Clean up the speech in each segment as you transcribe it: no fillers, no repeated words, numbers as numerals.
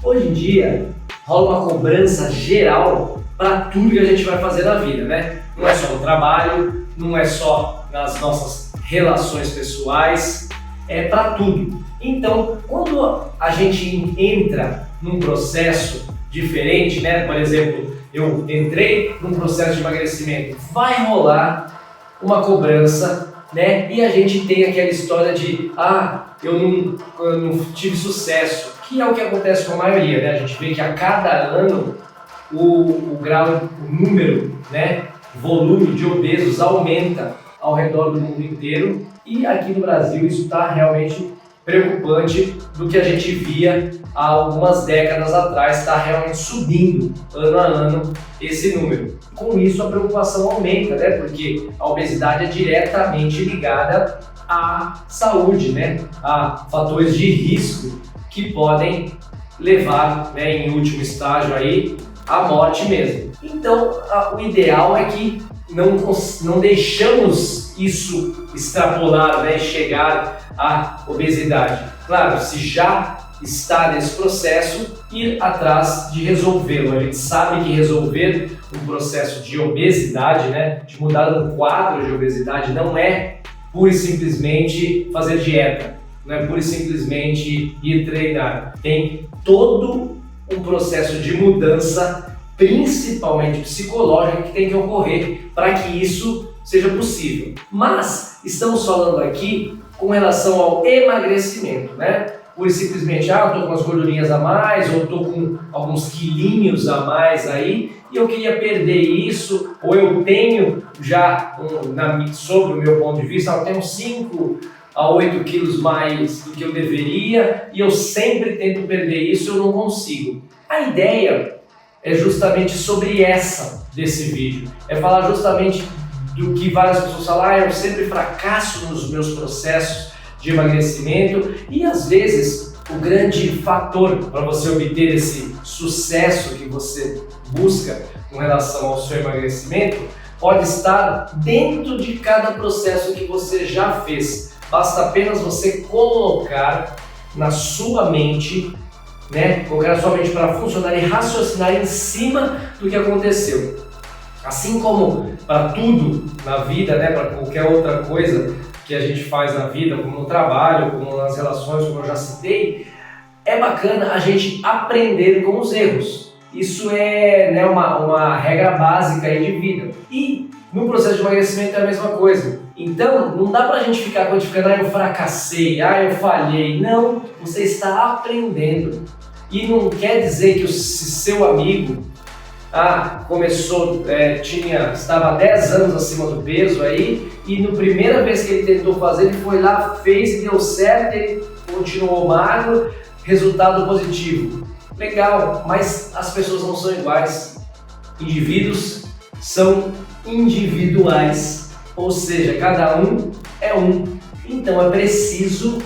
Hoje em dia rola uma cobrança geral para tudo que a gente vai fazer na vida, né? Não é só no trabalho, não é só nas nossas relações pessoais, é para tudo. Então, quando a gente entra num processo diferente, né? Por exemplo, eu entrei num processo de emagrecimento, vai rolar uma cobrança, né? E a gente tem aquela história de eu não tive sucesso, que é o que acontece com a maioria, né? A gente vê que a cada ano o grau, o número, né? Volume de obesos aumenta ao redor do mundo inteiro, e aqui no Brasil isso está realmente preocupante. Do que a gente via há algumas décadas atrás, está realmente subindo ano a ano esse número. Com isso a preocupação aumenta, né? Porque a obesidade é diretamente ligada à saúde, né? A fatores de risco que podem levar, né, em último estágio aí, à morte mesmo. Então o ideal é que não deixamos isso extrapolar, né, e chegar à obesidade. Claro, se já está nesse processo, ir atrás de resolvê-lo. A gente sabe que resolver um processo de obesidade, né, de mudar um quadro de obesidade, não é pura e simplesmente fazer dieta, não é pura e simplesmente ir treinar. Tem todo um processo de mudança, principalmente psicológica, que tem que ocorrer para que isso seja possível. Mas estamos falando aqui com relação ao emagrecimento, né? Por simplesmente, eu tô com as gordurinhas a mais, ou tô com alguns quilinhos a mais aí, e eu queria perder isso, ou eu tenho já, sobre o meu ponto de vista, eu tenho 5 a 8 quilos mais do que eu deveria, e eu sempre tento perder isso, eu não consigo. A ideia é justamente sobre essa desse vídeo, é falar justamente do que várias pessoas falam, eu sempre fracasso nos meus processos de emagrecimento, e às vezes o grande fator para você obter esse sucesso que você busca com relação ao seu emagrecimento pode estar dentro de cada processo que você já fez. Basta apenas você colocar na sua mente, né, colocar a sua mente para funcionar e raciocinar em cima do que aconteceu. Assim como para tudo na vida, né, para qualquer outra coisa que a gente faz na vida, como no trabalho, como nas relações, como eu já citei, é bacana a gente aprender com os erros. Isso é, né, uma regra básica aí de vida. E no processo de emagrecimento é a mesma coisa. Então, não dá pra gente ficar quantificando, eu fracassei, eu falhei. Não, você está aprendendo. E não quer dizer que se seu amigo começou, estava 10 anos acima do peso aí, e na primeira vez que ele tentou fazer, ele foi lá, fez e deu certo, ele continuou magro, resultado positivo. Legal, mas as pessoas não são iguais. Indivíduos são individuais, ou seja, cada um é um. Então é preciso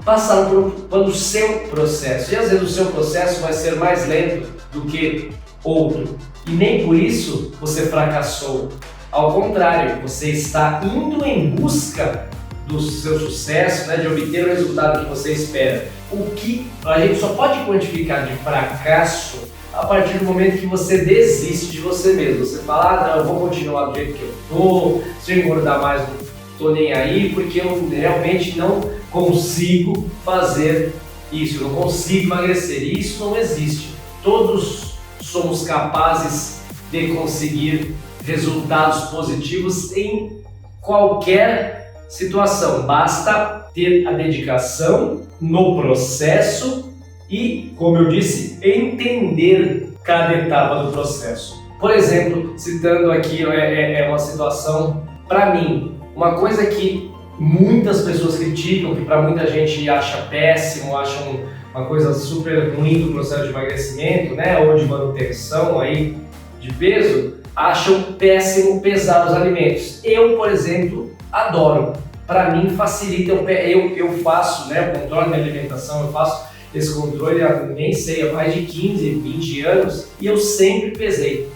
passar pelo seu processo, e às vezes o seu processo vai ser mais lento do que outro, e nem por isso você fracassou. Ao contrário, você está indo em busca do seu sucesso, né, de obter o resultado que você espera. O que a gente só pode quantificar de fracasso a partir do momento que você desiste de você mesmo. Você fala, não, eu vou continuar do jeito que eu tô, se eu engordar mais, não tô nem aí, porque eu realmente não consigo fazer isso, eu não consigo emagrecer. E isso não existe. Todos somos capazes de conseguir resultados positivos em qualquer situação. Basta ter a dedicação no processo e, como eu disse, entender cada etapa do processo. Por exemplo, citando aqui uma situação, para mim, uma coisa que muitas pessoas criticam, que para muita gente acha péssimo, acham uma coisa super ruim do processo de emagrecimento, né, ou de manutenção aí de peso, acham péssimo pesar os alimentos. Eu, por exemplo, adoro. Para mim facilita, eu faço, né, o controle da alimentação, eu faço esse controle nem sei, há mais de 15, 20 anos, e eu sempre pesei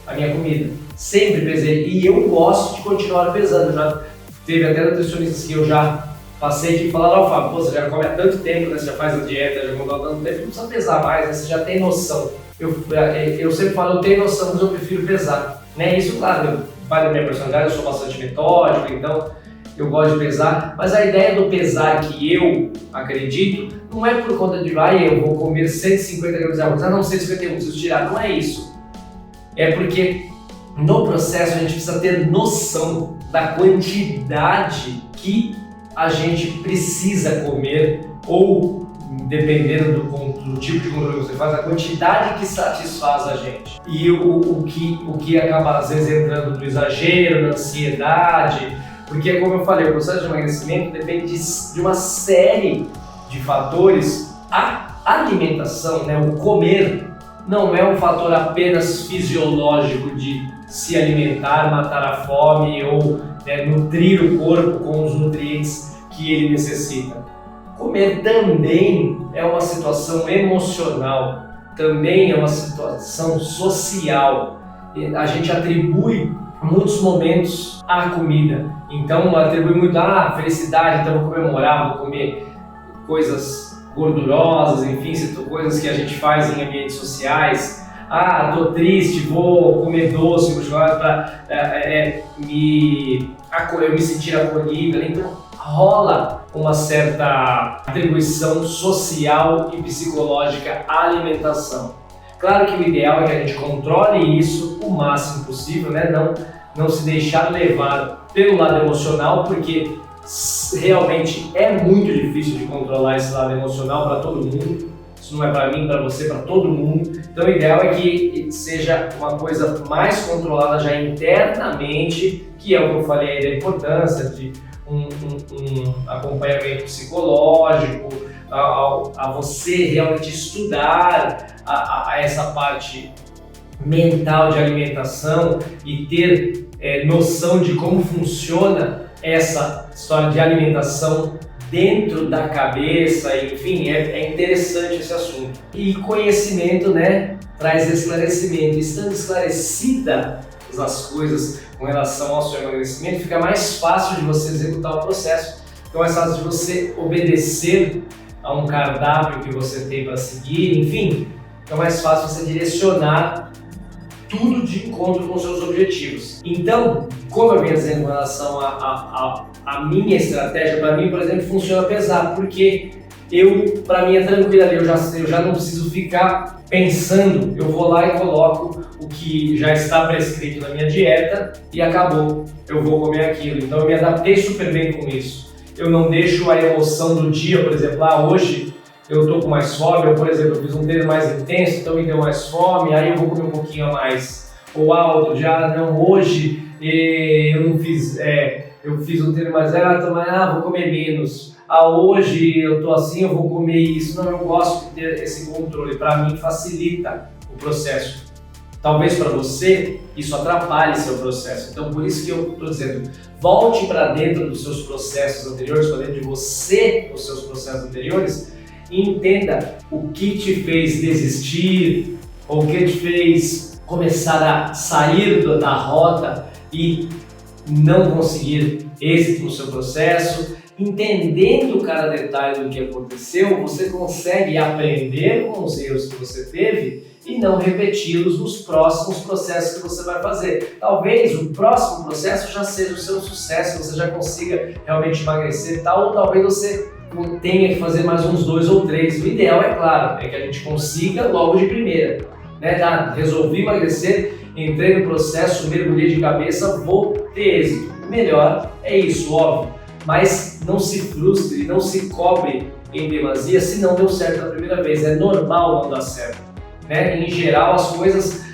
a minha comida, sempre pesei, e eu gosto de continuar pesando. Já teve até nutricionistas que eu já passei aqui e falaram, Fábio, pô, você já come há tanto tempo, né? Você já faz a dieta, já mudou há tanto tempo, não precisa pesar mais, né? Você já tem noção. Eu sempre falo, eu tenho noção, mas eu prefiro pesar. Né? Isso, claro, vai da minha personalidade, eu sou bastante metódico, então eu gosto de pesar, mas a ideia do pesar que eu acredito não é por conta de, eu vou comer 150 gramas de arroz, não, 151, preciso tirar, não é isso. É porque no processo a gente precisa ter noção da quantidade que a gente precisa comer ou, dependendo do tipo de controle que você faz, a quantidade que satisfaz a gente. E o que acaba às vezes entrando no exagero, na ansiedade, porque como eu falei, o processo de emagrecimento depende de uma série de fatores. A alimentação, né, o comer, não é um fator apenas fisiológico de se alimentar, matar a fome ou nutrir o corpo com os nutrientes que ele necessita. Comer também é uma situação emocional, também é uma situação social. A gente atribui muitos momentos à comida, então atribui muito felicidade, então vou comemorar, vou comer coisas gordurosas, enfim, coisas que a gente faz em ambientes sociais. Tô triste, vou comer doce, vou chorar para eu me sentir acolhido. Então rola uma certa atribuição social e psicológica à alimentação. Claro que o ideal é que a gente controle isso o máximo possível, né? Não se deixar levar pelo lado emocional, porque realmente é muito difícil de controlar esse lado emocional para todo mundo. Isso não é para mim, para você, para todo mundo. Então o ideal é que seja uma coisa mais controlada já internamente, que é o que eu falei aí da importância de um acompanhamento psicológico, a você realmente estudar a essa parte mental de alimentação e ter noção de como funciona essa história de alimentação dentro da cabeça, enfim, é interessante esse assunto. E conhecimento, né, traz esclarecimento. Estando esclarecida as coisas com relação ao seu emagrecimento, fica mais fácil de você executar o processo. Então é mais fácil de você obedecer a um cardápio que você tem para seguir, enfim, é mais fácil você direcionar tudo de encontro com seus objetivos. Então, como eu vinha dizendo com relação à minha estratégia, para mim, por exemplo, funciona pesar, porque para mim é tranquilo ali, eu já não preciso ficar pensando, eu vou lá e coloco o que já está prescrito na minha dieta e acabou, eu vou comer aquilo. Então eu me adaptei super bem com isso. Eu não deixo a emoção do dia, por exemplo, hoje eu estou com mais fome, ou por exemplo, eu fiz um treino mais intenso, então me deu mais fome, aí eu vou comer um pouquinho a mais. Ou outro dia, hoje eu não fiz, eu fiz um treino mais vou comer menos. Hoje eu estou assim, eu vou comer isso. Não, eu gosto de ter esse controle, para mim facilita o processo. Talvez para você isso atrapalhe seu processo, então por isso que eu estou dizendo, volte para dentro dos seus processos anteriores, para dentro de você, os seus processos anteriores, e entenda o que te fez desistir, ou o que te fez começar a sair da rota e não conseguir êxito no seu processo. Entendendo cada detalhe do que aconteceu, você consegue aprender com os erros que você teve e não repeti-los nos próximos processos que você vai fazer. Talvez o próximo processo já seja o seu sucesso, você já consiga realmente emagrecer, ou talvez você tenha que fazer mais uns 2 ou 3. O ideal, é claro, é que a gente consiga logo de primeira. Resolvi emagrecer, entrei no processo, mergulhei de cabeça, vou ter êxito. O melhor é isso, óbvio. Mas não se frustre, não se cobre em demasia se não deu certo na primeira vez. É normal não dar certo. Em geral, as coisas,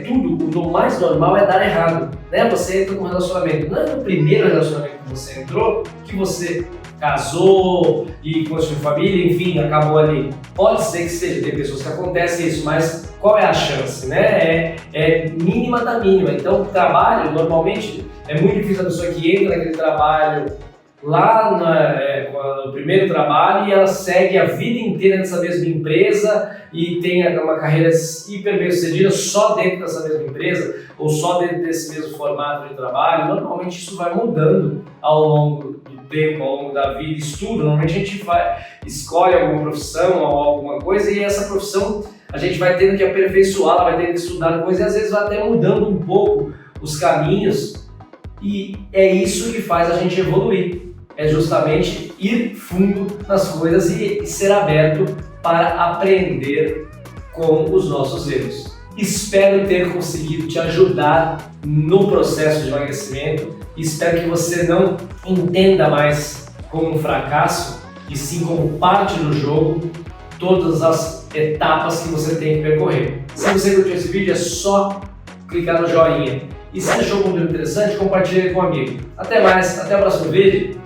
tudo, o mais normal é dar errado. Você entra com um relacionamento. Não é no primeiro relacionamento que você entrou que você casou e construiu família, enfim, acabou ali. Pode ser que seja, tem pessoas que acontece isso, mas qual é a chance? É mínima da mínima. Então, o trabalho, normalmente, é muito difícil a pessoa que entra naquele trabalho lá no primeiro trabalho e ela segue a vida inteira nessa mesma empresa e tem uma carreira hiper bem sucedida só dentro dessa mesma empresa ou só dentro desse mesmo formato de trabalho. Normalmente isso vai mudando ao longo do tempo, ao longo da vida, estudo. Normalmente a gente escolhe alguma profissão ou alguma coisa e essa profissão a gente vai tendo que aperfeiçoar, vai tendo que estudar coisas e às vezes vai até mudando um pouco os caminhos e é isso que faz a gente evoluir. É justamente ir fundo nas coisas e ser aberto para aprender com os nossos erros. Espero ter conseguido te ajudar no processo de emagrecimento. Espero que você não entenda mais como um fracasso e sim como parte do jogo, todas as etapas que você tem que percorrer. Se você curtiu esse vídeo, é só clicar no joinha. E se achou o conteúdo interessante, compartilhe com um amigo. Até mais, até o próximo vídeo.